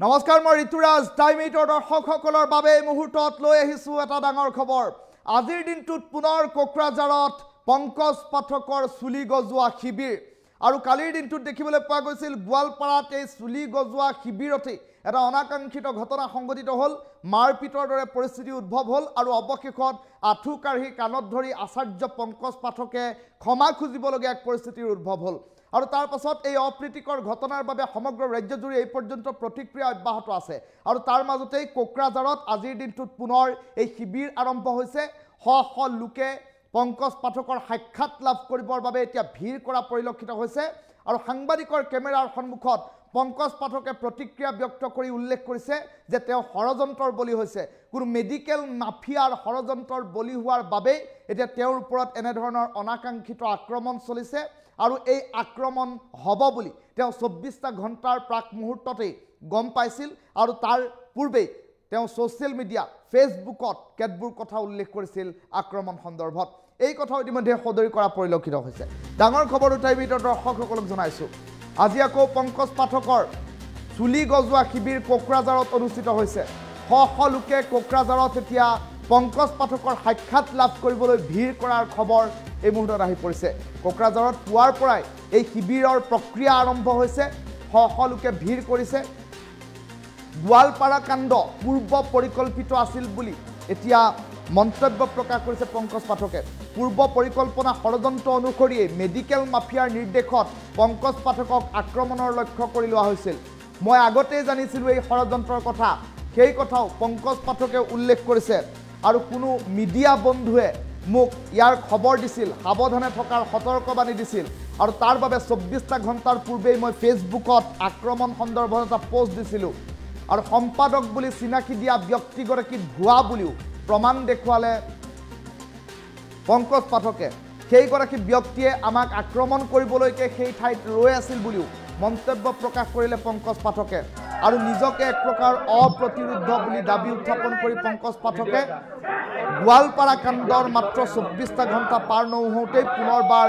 নমস্কাৰ মই ঋতুৰাজ টাইম 8 দৰ্শকসকলৰ বাবে এই মুহূৰ্তত লৈ আহিছো এটা ডাঙৰ খবৰ আজিৰ দিনটোত পুনৰ কোকৰাঝাৰত পংকজ পাঠকৰ চুলি গজোৱা শিবিৰ আৰু কালিৰ দিনটোত দেখিবলৈ পোৱা গৈছিল গোৱালপাৰাত এই চুলি গজোৱা শিবিৰতে এটা অনাকাংক্ষিত ঘটনা সংঘটিত হ'ল মাৰপিটৰ দৰে পৰিস্থিতি উদ্ভৱ হ'ল আৰু অৱশেষত আঠু কাঢ়ি কাণত ধৰি আচাৰ্য পংকজ পাঠকে ক্ষমা খুজিবলগীয়া এক পৰিস্থিতিৰ উদ্ভৱ হ'ল আৰু তাৰ পাছত এই অপ্ৰীতিকৰ ঘটনাৰ বাবে সমগ্ৰ ৰাজ্যজুৰি এই পৰ্যন্ত প্ৰতিক্ৰিয়া অব্যাহত আছে আৰু তাৰ মাজতেই কোকৰাঝাৰত আজিৰ দিনটোত পুনৰ এই শিবিৰ আৰম্ভ হৈছে শ লোকে পংকজ পাঠকৰ সাক্ষাৎ লাভ কৰিবৰ বাবে এতিয়া ভিৰ কৰা পৰিলক্ষিত হৈছে আৰু সাংবাদিকৰ কেমেৰাৰ সন্মুখত পংকজ পাঠকে প্ৰতিক্ৰিয়া ব্যক্ত কৰি উল্লেখ কৰিছে যে তেওঁ ষড়যন্ত্ৰৰ বলি হৈছে কোনো মেডিকেল মাফিয়াৰ ষড়যন্ত্ৰৰ বলি হোৱাৰ বাবে এতিয়া তেওঁৰ ওপৰত এনে ধৰণৰ অনাকাংক্ষিত আক্ৰমণ চলিছে আৰু এই আক্ৰমণ হ'ব বুলি তেওঁ 24টা ঘণ্টাৰ প্ৰাক মুহূৰ্ততেই গম পাইছিল আৰু তাৰ পূৰ্বে তেওঁ সোশ্যাল মিডিয়া ফেসবুকত কেতবোৰ কথা উল্লেখ কৰিছিল আক্ৰমণ সন্দৰ্ভত এই কথা ইতিমধ্যে সদৰি কৰা পৰিলক্ষিত হৈছে ডাঙৰ খবৰ উঠাই ভিতৰ দৰ্শকসকলক জনাইছো আজি আকৌ পংকজ পাঠকৰ চুলি গজোৱা শিবিৰ কোকৰাঝাৰত অনুষ্ঠিত হৈছে শ লোকে কোকৰাঝাৰত এতিয়া পংকজ পাঠকৰ সাক্ষাৎ লাভ কৰিবলৈ ভিৰ কৰাৰ খবৰ এই মুহূৰ্তত আহি পৰিছে কোকৰাঝাৰত পুৱাৰ পৰাই এই শিবিৰৰ প্ৰক্ৰিয়া আৰম্ভ হৈছে শ লোকে ভিৰ কৰিছে গোৱালপাৰা কাণ্ড পূৰ্ব পৰিকল্পিত আছিল বুলি এতিয়া মন্তব্য প্ৰকাশ কৰিছে পংকজ পাঠকে পূৰ্ব পৰিকল্পনা ষড়যন্ত্ৰ অনুসৰিয়ে মেডিকেল মাফিয়াৰ নিৰ্দেশত পংকজ পাঠকক আক্ৰমণৰ লক্ষ্য কৰি লোৱা হৈছিল মই আগতেই জানিছিলোঁ এই ষড়যন্ত্ৰৰ কথা সেই কথাও পংকজ পাঠকে উল্লেখ কৰিছে আৰু কোনো মিডিয়া বন্ধুৱে মোক ইয়াৰ খবৰ দিছিল সাৱধানে থকাৰ সতৰ্কবাণী দিছিল আৰু তাৰ বাবে 24টা ঘণ্টাৰ পূৰ্বেই মই ফেসবুকত আক্ৰমণ সন্দৰ্ভত এটা পোষ্ট দিছিলোঁ আৰু সম্পাদক বুলি চিনাকি দিয়া ব্যক্তিগৰাকী ভুৱা বুলিও প্ৰমাণ দেখুৱালে পংকজ পাঠকে সেইগৰাকী ব্যক্তিয়ে আমাক আক্ৰমণ কৰিবলৈকে সেই ঠাইত ৰৈ আছিল বুলিও মন্তব্য প্ৰকাশ কৰিলে পংকজ পাঠকে আৰু নিজকে এক প্ৰকাৰ অপ্ৰতিৰোধ বুলি দাবী উত্থাপন কৰি পংকজ পাঠকে গোৱালপাৰা কাণ্ডৰ মাত্ৰ 24টা ঘণ্টা পাৰ নহওঁতেই পুনৰবাৰ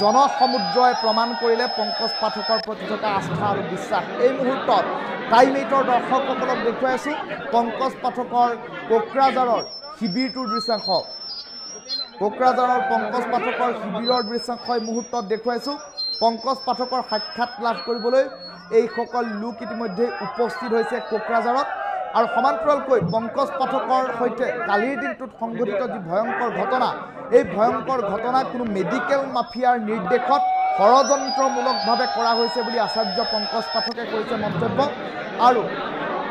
জনসমুদ্ৰই প্ৰমাণ কৰিলে পংকজ পাঠকৰ প্ৰতি থকা আস্থা আৰু বিশ্বাস এই মুহূৰ্তত টাইম 8 দৰ্শকসকলক দেখুৱাই আছো পংকজ পাঠকৰ কোকৰাঝাৰৰ শিবিৰটোৰ দৃশ্যাংশ কোকৰাঝাৰৰ পংকজ পাঠকৰ শিবিৰৰ দৃশ্যাংশ এই মুহূৰ্তত দেখুৱাইছো পংকজ পাঠকৰ সাক্ষাৎ লাভ কৰিবলৈ এই সকল লোক ইতিমধ্যে উপস্থিত হৈছে কোকৰাঝাৰত আৰু সমান্তৰালকৈ পংকজ পাঠকৰ সৈতে কালিৰ দিনটোত সংঘটিত যি ভয়ংকৰ ঘটনা এই ভয়ংকৰ ঘটনা কোনো মেডিকেল মাফিয়াৰ নিৰ্দেশত ষড়যন্ত্ৰমূলকভাৱে কৰা হৈছে বুলি আচাৰ্য পংকজ পাঠকে কৰিছে মন্তব্য আৰু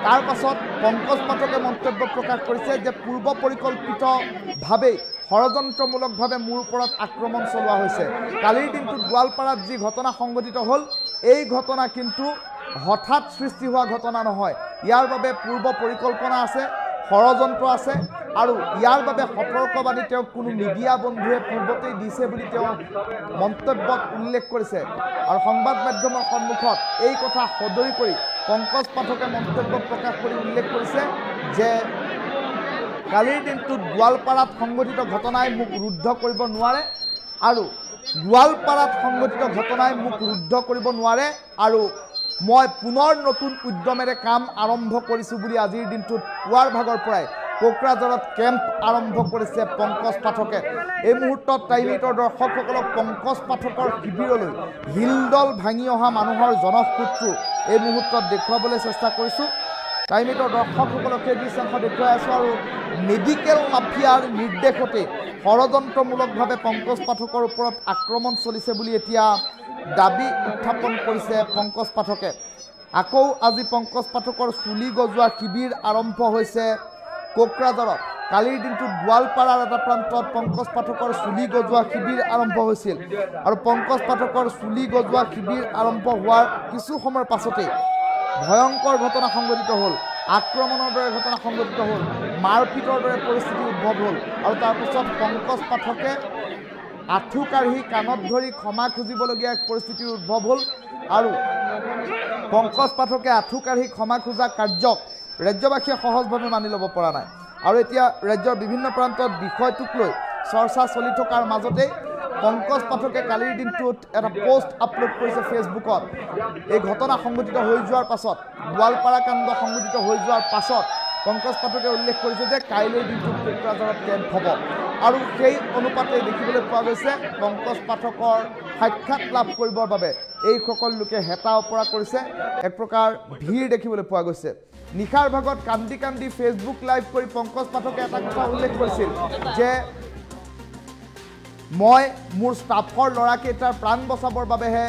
তাৰ পাছত পংকজ পাঠকে মন্তব্য প্ৰকাশ কৰিছে যে পূৰ্ব পৰিকল্পিতভাৱে ষড়যন্ত্ৰমূলকভাৱে মোৰ ওপৰত আক্ৰমণ চলোৱা হৈছে কালিৰ দিনটোত গোৱালপাৰাত যি ঘটনা সংঘটিত হ'ল এই ঘটনা কিন্তু হঠাৎ সৃষ্টি হোৱা ঘটনা নহয় ইয়াৰ বাবে পূৰ্ব পৰিকল্পনা আছে ষড়যন্ত্ৰ আছে আৰু ইয়াৰ বাবে সতৰ্কবাণী তেওঁ কোনো মিডিয়া বন্ধুৱে পূৰ্বতেই দিছে বুলি তেওঁ মন্তব্যত উল্লেখ কৰিছে আৰু সংবাদ মাধ্যমৰ সন্মুখত এই কথা সদৰি কৰি পংকজ পাঠকে মন্তব্য প্ৰকাশ কৰি উল্লেখ কৰিছে যে কালিৰ দিনটোত গোৱালপাৰাত সংঘটিত ঘটনাই মোক ৰুদ্ধ কৰিব নোৱাৰে আৰু গোৱালপাৰাত সংঘটিত ঘটনাই মোক ৰুদ্ধ কৰিব নোৱাৰে আৰু মই পুনৰ নতুন উদ্যমেৰে কাম আৰম্ভ কৰিছোঁ বুলি আজিৰ দিনটোত পুৱাৰ ভাগৰ পৰাই কোকৰাঝাৰত কেম্প আৰম্ভ কৰিছে পংকজ পাঠকে এই মুহূৰ্তত টাইম 8 দৰ্শকসকলক পংকজ পাঠকৰ শিবিৰলৈ হিলদল ভাঙি অহা মানুহৰ জনসূত্ৰটো এই মুহূৰ্তত দেখুৱাবলৈ চেষ্টা কৰিছোঁ টাইম 8 দৰ্শকসকলক এই দৃশ্যাংশ দেখুৱাই আছোঁ আৰু মেডিকেল মাফিয়াৰ নিৰ্দেশতে ষড়যন্ত্ৰমূলকভাৱে পংকজ পাঠকৰ ওপৰত আক্ৰমণ চলিছে বুলি এতিয়া দাবী উত্থাপন কৰিছে পংকজ পাঠকে আকৌ আজি পংকজ পাঠকৰ চুলি গজোৱা শিবিৰ আৰম্ভ হৈছে কোকৰাঝাৰত কালিৰ দিনটোত গোৱালপাৰাৰ এটা প্ৰান্তত পংকজ পাঠকৰ চুলি গজোৱা শিবিৰ আৰম্ভ হৈছিল আৰু পংকজ পাঠকৰ চুলি গজোৱা শিবিৰ আৰম্ভ হোৱাৰ কিছু সময়ৰ পাছতেই ভয়ংকৰ ঘটনা সংঘটিত হ'ল আক্ৰমণৰ দৰে ঘটনা সংঘটিত হ'ল মাৰপিটৰ দৰে পৰিস্থিতি উদ্ভৱ হ'ল আৰু তাৰ পিছত পংকজ পাঠকে আঠু কাঢ়ি কাণত ধৰি ক্ষমা খুজিবলগীয়া এক পৰিস্থিতিৰ উদ্ভৱ হ'ল আৰু পংকজ পাঠকে আঠু কাঢ়ি ক্ষমা খোজা কাৰ্যক ৰাজ্যবাসীয়ে সহজভাৱে মানি ল'ব পৰা নাই আৰু এতিয়া ৰাজ্যৰ বিভিন্ন প্ৰান্তত বিষয়টোক লৈ চৰ্চা চলি থকাৰ মাজতে পংকজ পাঠকে কালিৰ দিনটোত এটা পোষ্ট আপলোড কৰিছে ফেচবুকত। এই ঘটনা সংঘটিত হৈ যোৱাৰ পাছত, গোৱালপাৰা কাণ্ড সংঘটিত হৈ যোৱাৰ পাছত পংকজ পাঠকে উল্লেখ কৰিছে যে কাইলৈৰ দিনটোত কোকৰাঝাৰত কেম্প হ'ব। আৰু সেই অনুপাতে দেখিবলৈ পোৱা গৈছে পংকজ পাঠকৰ সাক্ষাৎ লাভ কৰিবৰ বাবে এইসকল লোকে হেতা ওপৰা কৰিছে। এক প্ৰকাৰ ভিৰ দেখিবলৈ পোৱা গৈছে। নিশাৰ ভাগত কান্দি কান্দি ফেচবুক লাইভ কৰি পংকজ পাঠকে এটা কথা উল্লেখ কৰিছিল যে মই মোৰ ষ্টাফৰ ল'ৰাকেইটাৰ প্ৰাণ বচাবৰ বাবেহে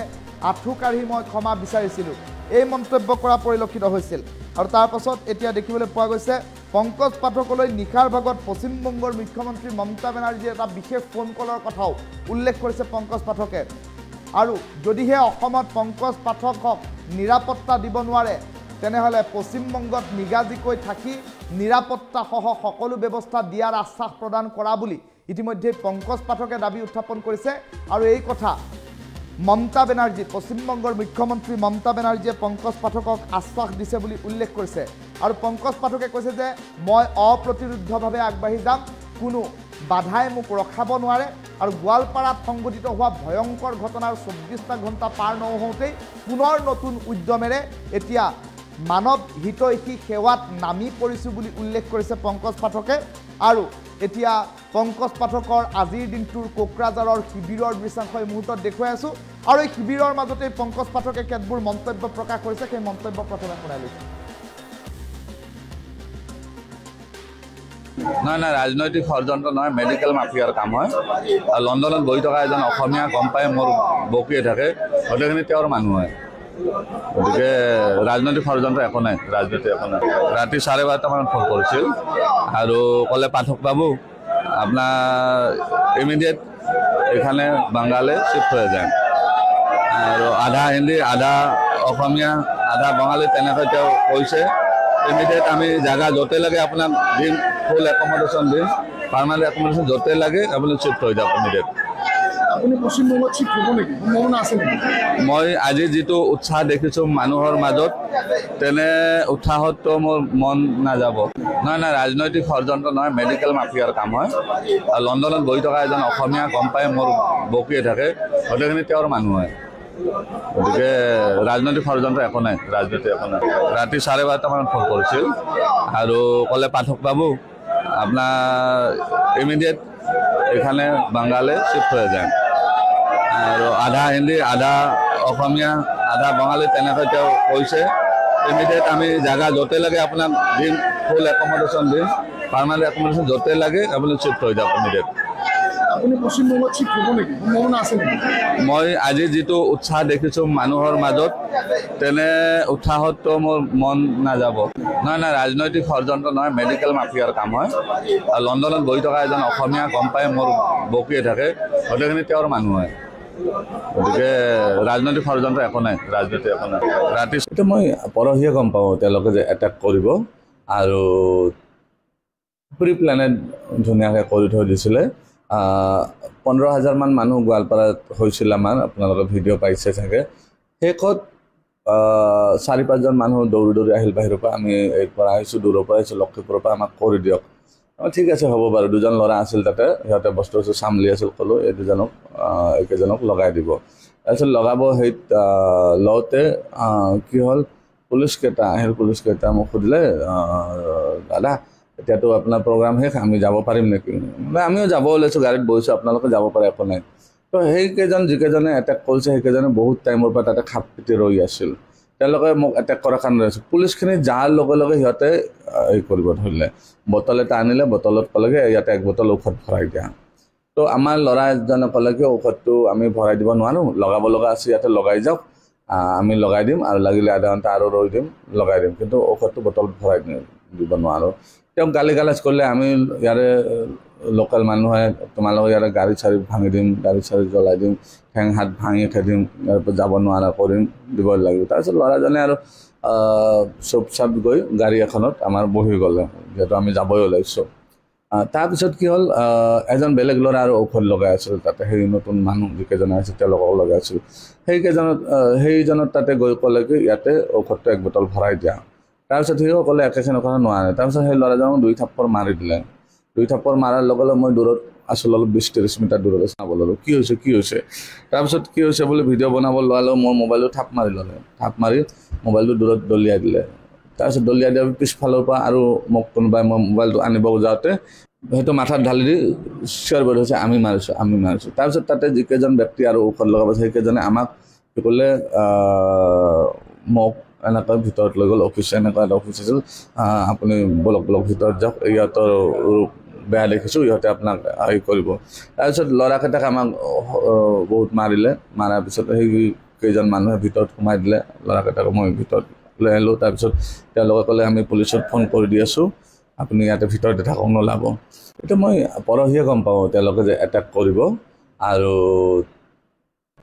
আঁঠু কাঢ়ি মই ক্ষমা বিচাৰিছিলোঁ, এই মন্তব্য কৰা পৰিলক্ষিত হৈছিল। আৰু তাৰ পাছত এতিয়া দেখিবলৈ পোৱা গৈছে পংকজ পাঠকলৈ নিশাৰ ভাগত পশ্চিমবংগৰ মুখ্যমন্ত্ৰী মমতা বেনাৰ্জীয়ে এটা বিশেষ ফোন কলৰ কথাও উল্লেখ কৰিছে পংকজ পাঠকে। আৰু যদিহে অসমত পংকজ পাঠকক নিৰাপত্তা দিব নোৱাৰে তেনেহ'লে পশ্চিমবংগত নিগাজিকৈ থাকি নিৰাপত্তাসহ সকলো ব্যৱস্থা দিয়াৰ আশ্বাস প্ৰদান কৰা বুলি ইতিমধ্যে পংকজ পাঠকে দাবী উত্থাপন কৰিছে। আৰু এই কথা মমতা বেনাৰ্জী, পশ্চিমবংগৰ মুখ্যমন্ত্ৰী মমতা বেনাৰ্জীয়ে পংকজ পাঠকক আশ্বাস দিছে বুলি উল্লেখ কৰিছে। আৰু পংকজ পাঠকে কৈছে যে মই অপ্ৰতিৰোধ্যভাৱে আগবাঢ়ি যাম, কোনো বাধাই মোক ৰখাব নোৱাৰে। আৰু গোৱালপাৰাত সংঘটিত হোৱা ভয়ংকৰ ঘটনাৰ 24টা ঘণ্টা পাৰ নহওঁতেই পুনৰ নতুন উদ্যমেৰে এতিয়া মানৱ হিতৈষী সেৱাত নামি পৰিছোঁ বুলি উল্লেখ কৰিছে পংকজ পাঠকে। আৰু এতিয়া পংকজ পাঠকৰ আজিৰ দিনটোৰ কোকৰাঝাৰৰ শিবিৰৰ দৃশ্যাংশ এই মুহূৰ্তত দেখুৱাই আছোঁ। আৰু এই শিবিৰৰ মাজতেই পংকজ পাঠকে কেতবোৰ মন্তব্য প্ৰকাশ কৰিছে, সেই মন্তব্য প্ৰথমে শুনাই লৈছোঁ। নাই ৰাজনৈতিক ষড়যন্ত্ৰ নহয়, মেডিকেল মাফিয়াৰ কাম হয়। আৰু লণ্ডনত বহি থকা এজন অসমীয়া গম পাই মোৰ বকিয়ে থাকে, গোটেইখিনি তেওঁৰ মানুহ হয়। গতিকে ৰাজনৈতিক ষড়যন্ত্ৰ একো নাই, ৰাজনীতি একো নাই। ৰাতি 12:30মানত ফোন কৰিছিল আৰু ক'লে পাঠক বাবু আপোনাৰ ইমিডিয়েট এখানে বাংগালে শিফ্ট হৈ যায়। আৰু আধা হিন্দী আধা অসমীয়া আধা বঙালী তেনেকৈ তেওঁ কৈছে। ইমিডিয়েট আমি জাগা য'তে লাগে আপোনাক দিম, ফুল একমডেশ্যন দিম, পাৰ্মানেণ্ট একমডেশ্যন য'তে লাগে আপুনি শিফ্ট হৈ যাওক ইমিডিয়েট। মই আজি যিটো উৎসাহ দেখিছোঁ মানুহৰ মাজত, তেনে উৎসাহততো মোৰ মন নাযাব। নাই ৰাজনৈতিক ষড়যন্ত্ৰ নহয়, মেডিকেল মাফিয়াৰ কাম হয়। আৰু লণ্ডনত বহি থকা এজন অসমীয়া গম পাই মোৰ বকিয়ে থাকে, গোটেইখিনি তেওঁৰ মানুহ হয়। গতিকে ৰাজনৈতিক ষড়যন্ত্ৰ একো নাই, ৰাজনীতি একো নাই। ৰাতি 12:30মানত ফোন কৰিছিল আৰু ক'লে পাঠক বাবু আপোনাৰ ইমিডিয়েট এখানে বাংগালে শিফ্ট হৈ যায়। আৰু আধা হিন্দী আধা অসমীয়া আধা বঙালী তেনেকৈ তেওঁ কৈছে। ইমিডিয়েট আমি জাগা য'তে লাগে আপোনাক দিম, ফুল একমডেশ্যন দিম, পাৰ্মানেণ্ট একমডেশ্যন য'তে লাগে আপুনি শিফ্ট হৈ যাওক ইমিডিয়েট। মই আজি যিটো উৎসাহ দেখিছোঁ মানুহৰ মাজত, তেনে উৎসাহততো মোৰ মন নাযাব। নাই ৰাজনৈতিক ষড়যন্ত্ৰ নহয়, মেডিকেল মাফিয়াৰ কাম হয়। আৰু লণ্ডনত বহি থকা এজন অসমীয়া গম পাই মোৰ বকিয়ে থাকে, গোটেইখিনি তেওঁৰ মানুহ হয়। গতিকে ৰাজনৈতিক ষড়যন্ত্ৰ একো নাই, ৰাজনীতি একো নাই। ৰাতি মই পৰহিয়ে গম পাওঁ তেওঁলোকে যে এটেক কৰিব, আৰু প্ৰি প্লেনেড ধুনীয়াকৈ কৰি থৈ দিছিলে। 15,000মান মানুহ গোৱালপাৰাত হৈছিল আমাৰ, আপোনালোকে ভিডিঅ' পাইছে চাগে। শেষত 4-5জন মানুহ দৌৰি আহিল বাহিৰৰ পৰা। আমি এই পৰা আহিছোঁ, দূৰৰ পৰা আহিছোঁ, লক্ষীপুৰৰ পৰা, আমাক কৰি দিয়ক। ঠিক আছে হ'ব বাৰু। 2জন ল'ৰা আছিল তাতে, সিহঁতে বস্তু চামলি আছিল, ক'লোঁ এই এইকেইজনক লগাই দিব। তাৰপিছত লগাব, সেই লওঁতে কি হ'ল, পুলিচকেইটা আহিল। পুলিচকেইটা মোক সুধিলে দাদা এতিয়াতো আপোনাৰ প্ৰগ্ৰাম শেষ, আমি যাব পাৰিম নেকি? আমিও যাব ওলাইছোঁ, গাড়ীত বহিছোঁ, আপোনালোকে যাব পাৰে, একো নাই। তো সেইকেইজন যিকেইজনে এটেক কৰিছে সেইকেইজনে বহুত টাইমৰ পৰা তাতে খাপ পিটি ৰৈ আছিল। তেওঁলোকে মোক এটেক কৰাৰ কাৰণে ৰৈছিল। পুলিচখিনি যোৱাৰ লগে লগে সিহঁতে এই কৰিব ধৰিলে, বটল এটা আনিলে, বটলত ক'লেগৈ ইয়াতে 1 বটল ঔষধ ভৰাই দিয়া। তো আমাৰ ল'ৰা এজনে ক'লে কি ঔষধটো আমি ভৰাই দিব নোৱাৰোঁ, লগাব লগা আছে, ইয়াতে লগাই যাওক, আমি লগাই দিম, আৰু লাগিলে আধা ঘণ্টা আৰু ৰৈ দিম, লগাই দিম, কিন্তু ঔষধটো বটলত ভৰাই দিব নোৱাৰোঁ। তেওঁক গালি গালাজ কৰিলে। আমি ইয়াৰে লোকেল মানুহে তোমালোকে ইয়াৰে গাড়ী চাৰি ভাঙি দিম, গাড়ী চাৰি জ্বলাই দিম, ঠেং হাত ভাঙি দিম, ইয়াৰ পৰা যাব নোৱাৰা কৰিম, দিব লাগিব। তাৰপিছত ল'ৰাজনে আৰু চুপ গৈ গাড়ী এখনত আমাৰ বহি গ'লে, যিহেতু আমি যাবই ওলাইছোঁ। তাৰপিছত কি হ'ল, এজন বেলেগ ল'ৰা আৰু ঔষধ লগাই আছিল তাতে, সেই নতুন মানুহ যিকেইজন আছে তেওঁলোকক লগাই আছিল। সেইজনত তাতে গৈ ক'লে কি ইয়াতে ঔষধটো 1 বটল ভৰাই দিয়া। তাৰপিছত সিও ক'লে একেখিনি কথা নোৱাৰে। তাৰপিছত সেই ল'ৰাজনক 2 থাপ্পৰ মাৰি দিলে। 2 থাপৰ মাৰাৰ লগে লগে মই দূৰত আছিলোঁ, অলপ 20-30 মিটাৰ দূৰত চাব ল'লোঁ কি হৈছে। তাৰপিছত কি হৈছে বুলি ভিডিঅ' বনাব লোৱালেও মোৰ মোবাইলটো থাপ মাৰি ল'লে, থাপ মাৰি মোবাইলটো দূৰত দলিয়াই দিলে। তাৰপিছত দলিয়াই দিয়াৰ পিছফালৰ পৰা আৰু মোক কোনোবাই মই মোবাইলটো আনিব যাওঁতে সেইটো মাথাত ঢালি দি চিঞৰ বাখৰ হৈছে আমি মাৰিছোঁ। তাৰপিছত তাতে যিকেইজন ব্যক্তি আৰু ঔষধ লগাব সেইকেইজনে আমাক কি ক'লে, মোক এনেকৈ ভিতৰত লৈ গ'ল, অফিচ এনেকুৱা এটা অফিচ আছিল, আপুনি বলক ভিতৰত যাওক, ইহঁতৰ বেয়া দেখিছোঁ, ইহঁতে আপোনাক হেৰি কৰিব। তাৰপিছত ল'ৰাকেইটাক আমাক বহুত মাৰিলে, মাৰাৰ পিছত সেই কেইজন মানুহে ভিতৰত সোমাই দিলে, ল'ৰাকেইটাক মই ভিতৰত লৈ আহিলোঁ। তাৰপিছত তেওঁলোকে ক'লে আমি পুলিচত ফোন কৰি দি আছোঁ, আপুনি ইয়াতে ভিতৰতে থাকক, নোলাব। এতিয়া মই পৰহিয়ে গম পাওঁ তেওঁলোকে যে এটেক কৰিব, আৰু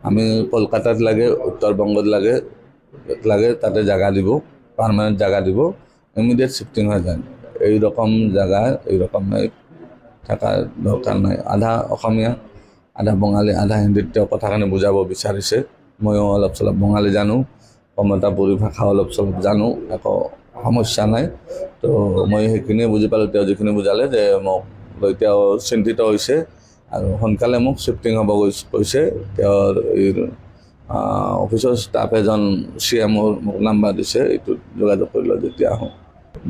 আমি কলকাতাত লাগে, উত্তৰ বংগত লাগে তাতে জাগা দিব, পাৰ্মানেণ্ট জাগা দিব, ইমিডিয়েট শিফটিং হৈ যায়। এইরকম জায়গায় এইরকম থাকার দরকার নাই। আধা অসমীয়া, আধা বঙালী, আধা হিন্দীত তেওঁ কথাখিনি বুজাব বিচাৰিছে। ময়ো অলপ চলপ বঙালী জানো, কমতাপুৰী ভাষা অলপ চলপ জানো, একো সমস্যা নাই। তো মই সেইখিনিয়ে বুজি পালোঁ, তেওঁ যিখিনি বুজালে যে মোক লৈ তেওঁ চিন্তিত হৈছে আৰু সোনকালে মোক শিফটিং হ'ব কৈছে। তেওঁৰ অফিচৰ ষ্টাফ এজন CMৰ মোক নাম্বাৰ দিছে, এইটোত যোগাযোগ কৰি লওঁ যেতিয়া আহোঁ।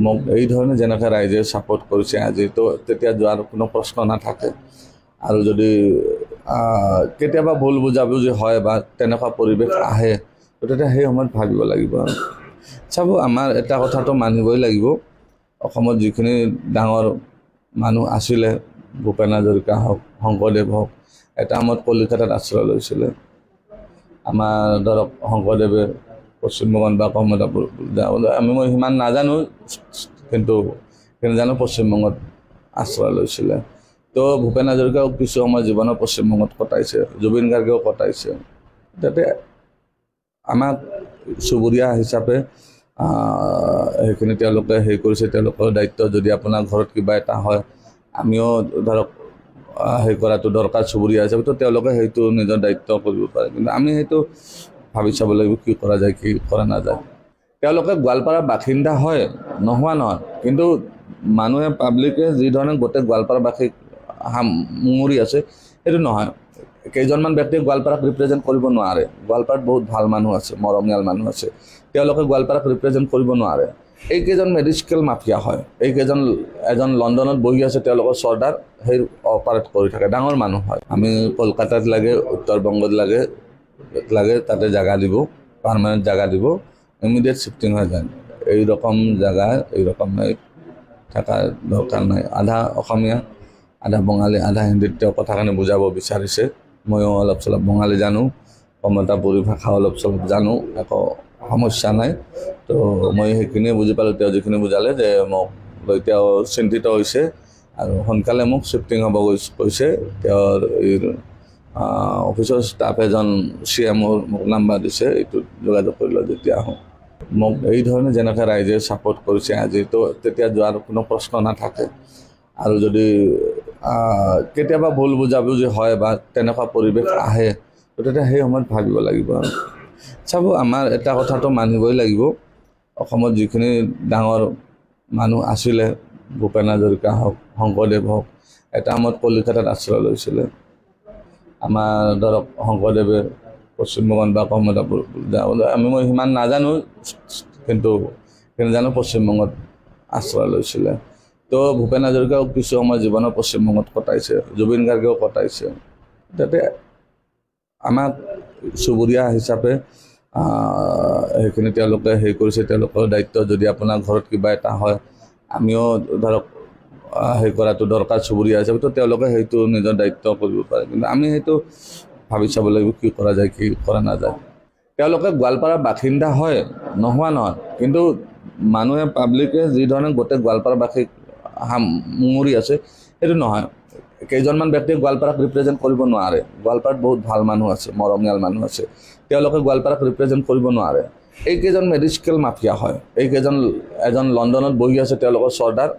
মোক এই ধৰণে যেনেকৈ ৰাইজে ছাপোৰ্ট কৰিছে আজিতো, তেতিয়া যোৱাৰ কোনো প্ৰশ্ন নাথাকে। আৰু যদি কেতিয়াবা ভুল বুজাবুজি হয় বা তেনেকুৱা পৰিৱেশ আহে, তেতিয়া সেই সময়ত ভাবিব লাগিব। চাব, আমাৰ এটা কথাটো মানিবই লাগিব, অসমত যিখিনি ডাঙৰ মানুহ আছিলে, ভূপেন হাজৰিকা হওক, শংকৰদেৱ হওক, এটা সময়ত কলিকতাত আশ্ৰয় লৈছিলে। আমাৰ ধৰক শংকৰদেৱে পশ্চিমবংগত বা কমতাপুৰ, মই সিমান নাজানো, কিন্তু জানো পশ্চিমবংগত আশ্ৰয় লৈছিলে। তো ভূপেন হাজৰিকাও কিছু সময় জীৱনৰ পশ্চিমবংগত কটাইছে, জুবিন গাৰ্গেও কটাইছে। যাতে আমাক চুবুৰীয়া হিচাপে সেইখিনি তেওঁলোকে হেৰি কৰিছে, তেওঁলোকৰ দায়িত্ব। যদি আপোনাৰ ঘৰত কিবা এটা হয়, আমিও ধৰক হেৰি কৰাটো দৰকাৰ চুবুৰীয়া হিচাপে, তো তেওঁলোকে সেইটো নিজৰ দায়িত্ব কৰিব পাৰে। কিন্তু আমি সেইটো ভাবি চাব লাগিব কি কৰা যায়, কি কৰা নাযায়। তেওঁলোকে গোৱালপাৰাৰ বাসিন্দা হয়, নোহোৱা নহয়, কিন্তু মানুহে পাব্লিকে যি ধৰণে গোটেই গোৱালপাৰাবাসীক সামৰি আছে, সেইটো নহয়। কেইজনমান ব্যক্তিয়ে গোৱালপাৰাক ৰিপ্ৰেজেণ্ট কৰিব নোৱাৰে। গোৱালপাৰাত বহুত ভাল মানুহ আছে, মৰমীয়াল মানুহ আছে, তেওঁলোকে গোৱালপাৰাক ৰিপ্ৰেজেণ্ট কৰিব নোৱাৰে। এইকেইজন মেডিকেল মাফিয়া হয়, এইকেইজন এজন লণ্ডনত বহি আছে, তেওঁলোকৰ চৰ্দাৰ, সেই অপাৰেট কৰি থাকে, ডাঙৰ মানুহ হয়। আমি কলকাতাত লাগে, উত্তৰ বংগত লাগে তাতে জাগা দিব, পাৰ্মানেণ্ট জাগা দিব, ইমিডিয়েট শিফটিং হৈ যায়। এইরকম জায়গায় এইরকম থাকার দরকার নাই। আধা অসমীয়া, আধা বঙালী, আধা হিন্দীত তেওঁ কথাখিনি বুজাব বিচাৰিছে। ময়ো অলপ চলপ বঙালী জানো, কমতাপুৰী ভাষা অলপ চলপ জানো, একো সমস্যা নাই। তো মই সেইখিনিয়ে বুজি পালোঁ, তেওঁ যিখিনি বুজালে যে মোক লৈ তেওঁ চিন্তিত হৈছে আৰু সোনকালে মোক শিফটিং হ'ব কৈছে। তেওঁৰ অফিচৰ ষ্টাফ এজন CMৰ মোক নাম্বাৰ দিছে, এইটোত যোগাযোগ কৰি লওঁ যেতিয়া আহোঁ। মোক এই ধৰণে যেনেকৈ ৰাইজে ছাপোৰ্ট কৰিছে আজিতো, তেতিয়া যোৱাৰ কোনো প্ৰশ্ন নাথাকে। আৰু যদি কেতিয়াবা ভুল বুজাবুজি হয় বা তেনেকুৱা পৰিৱেশ আহে, তেতিয়া সেই সময়ত ভাবিব লাগিব। চাব, আমাৰ এটা কথাটো মানিবই লাগিব, অসমত যিখিনি ডাঙৰ মানুহ আছিলে, ভূপেন হাজৰিকা হওক, শংকৰদেৱ হওক, এটা সময়ত কলিকতাত আশ্ৰয় লৈছিলে। আমাৰ ধৰক শংকৰদেৱে পশ্চিমবংগত বা কমতাপুৰ, মই সিমান নাজানো, কিন্তু জানো পশ্চিমবংগত আশ্ৰয় লৈছিলে। তো ভূপেন হাজৰিকাও কিছু সময় জীৱনৰ পশ্চিমবংগত কটাইছে, জুবিন গাৰ্গেও কটাইছে। যাতে আমাক চুবুৰীয়া হিচাপে সেইখিনি তেওঁলোকে হেৰি কৰিছে, তেওঁলোকৰ দায়িত্ব। যদি আপোনাৰ ঘৰত কিবা এটা হয়, আমিও ধৰক হেৰি কৰাটো দৰকাৰ চুবুৰীয়া হিচাপে, তো তেওঁলোকে সেইটো নিজৰ দায়িত্ব কৰিব পাৰে। কিন্তু আমি সেইটো ভাবি চাব লাগিব কি কৰা যায়, কি কৰা নাযায়। তেওঁলোকে গোৱালপাৰাৰ বাসিন্দা হয়, নোহোৱা নহয়, কিন্তু মানুহে পাব্লিকে যি ধৰণে গোটেই গোৱালপাৰাবাসীক সামৰি আছে, সেইটো নহয়। কেইজনমান ব্যক্তিয়ে গোৱালপাৰাক ৰিপ্ৰেজেণ্ট কৰিব নোৱাৰে। গোৱালপাৰাত বহুত ভাল মানুহ আছে, মৰমীয়াল মানুহ আছে, তেওঁলোকে গোৱালপাৰাক ৰিপ্ৰেজেণ্ট কৰিব নোৱাৰে। এইকেইজন মেডিকেল মাফিয়া হয়, এইকেইজন এজন লণ্ডনত বহি আছে, তেওঁলোকৰ চৰ্দাৰ,